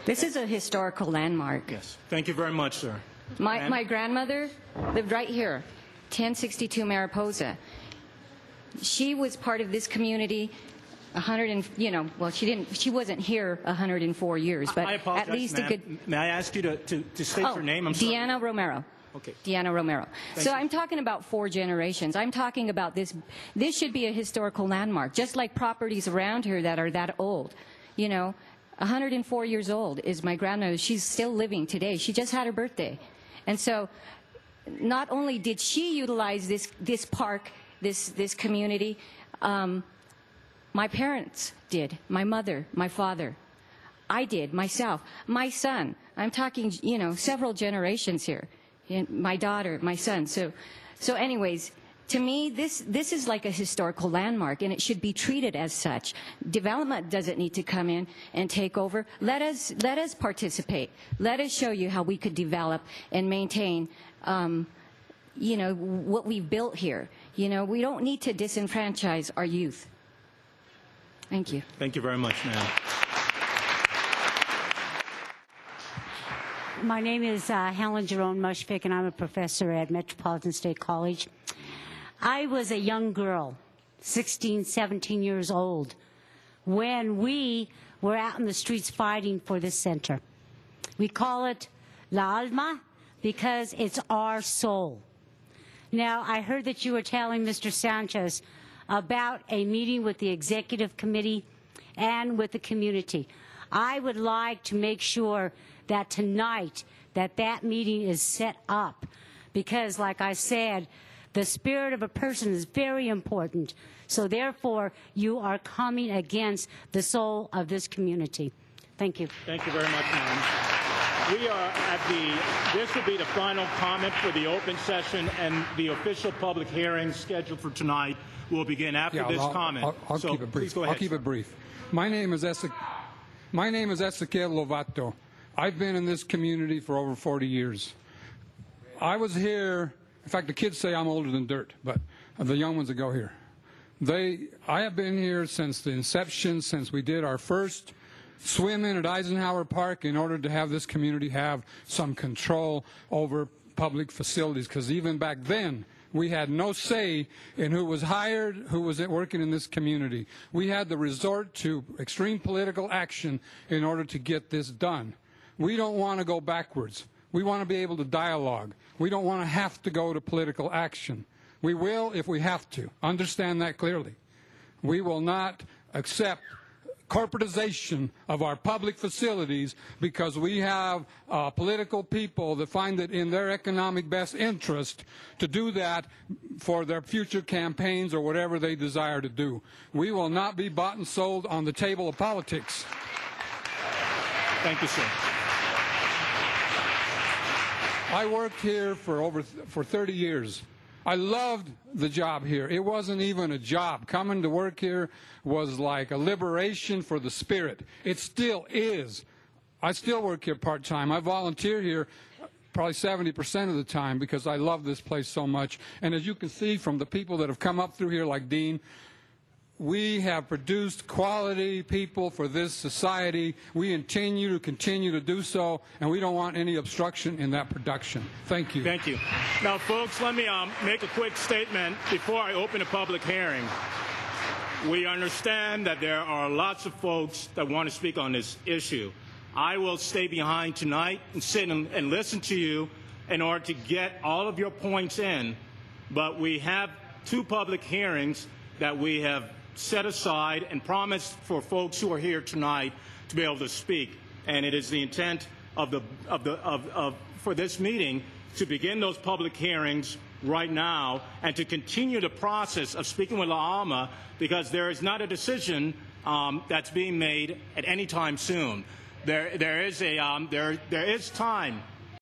This is a historical landmark. Yes. Thank you very much, sir. My grandmother lived right here, 1062 Mariposa. She was part of this community. She wasn't here 104 years, but I apologize, at least a good. May I ask you to state your name? I'm sorry. Deanna Romero. Okay. Deanna Romero. Thank so you. I'm talking about 4 generations. I'm talking about this. This should be a historical landmark, just like properties around here that are that old. 104 years old is my grandmother. She's still living today. She just had her birthday. And so not only did she utilize this park, this community, my parents did, my mother, my father. I did, myself, my son. I'm talking, several generations here. My daughter, my son. So anyways, to me, this is like a historical landmark, and it should be treated as such. Development doesn't need to come in and take over. Let us participate. Let us show you how we could develop and maintain, what we've built here. We don't need to disenfranchise our youth. Thank you. Thank you very much, ma'am. My name is Helen Jerome Mushvik, and I'm a professor at Metropolitan State College. I was a young girl, 16, 17 years old, when we were out in the streets fighting for this center. We call it La Alma because it's our soul. Now, I heard that you were telling Mr. Sanchez about a meeting with the executive committee and with the community. I would like to make sure that tonight that meeting is set up because, like I said, the spirit of a person is very important. So therefore, you are coming against the soul of this community. Thank you. Thank you very much, ma'am. We are this will be the final comment for the open session, and the official public hearing scheduled for tonight will begin after this comment. I'll keep it brief. Please go ahead, I'll keep it brief. My name is Ezequiel Lovato. I've been in this community for over 40 years. I was here, in fact, the kids say I'm older than dirt, but the young ones that go here. I have been here since the inception, since we did our first swim in at Eisenhower Park in order to have this community have some control over public facilities, because even back then, we had no say in who was hired, who was working in this community. We had to resort to extreme political action in order to get this done. We don't want to go backwards. We want to be able to dialogue. We don't want to have to go to political action. We will if we have to. Understand that clearly. We will not accept corporatization of our public facilities because we have political people that find it in their economic best interest to do that for their future campaigns or whatever they desire to do. We will not be bought and sold on the table of politics. Thank you, sir. I worked here for 30 years. I loved the job here. It wasn't even a job. Coming to work here was like a liberation for the spirit. It still is. I still work here part-time. I volunteer here probably 70% of the time because I love this place so much. And as you can see from the people that have come up through here like Dean, we have produced quality people for this society. We continue to do so, and we don't want any obstruction in that production. Thank you. Thank you. Now, folks, let me make a quick statement before I open a public hearing. We understand that there are lots of folks that want to speak on this issue. I will stay behind tonight and sit and listen to you in order to get all of your points in, but we have 2 public hearings that we have set aside and promised for folks who are here tonight to be able to speak. And it is the intent for this meeting to begin those public hearings right now and to continue the process of speaking with La Alma, because there is not a decision that's being made at any time soon. There is time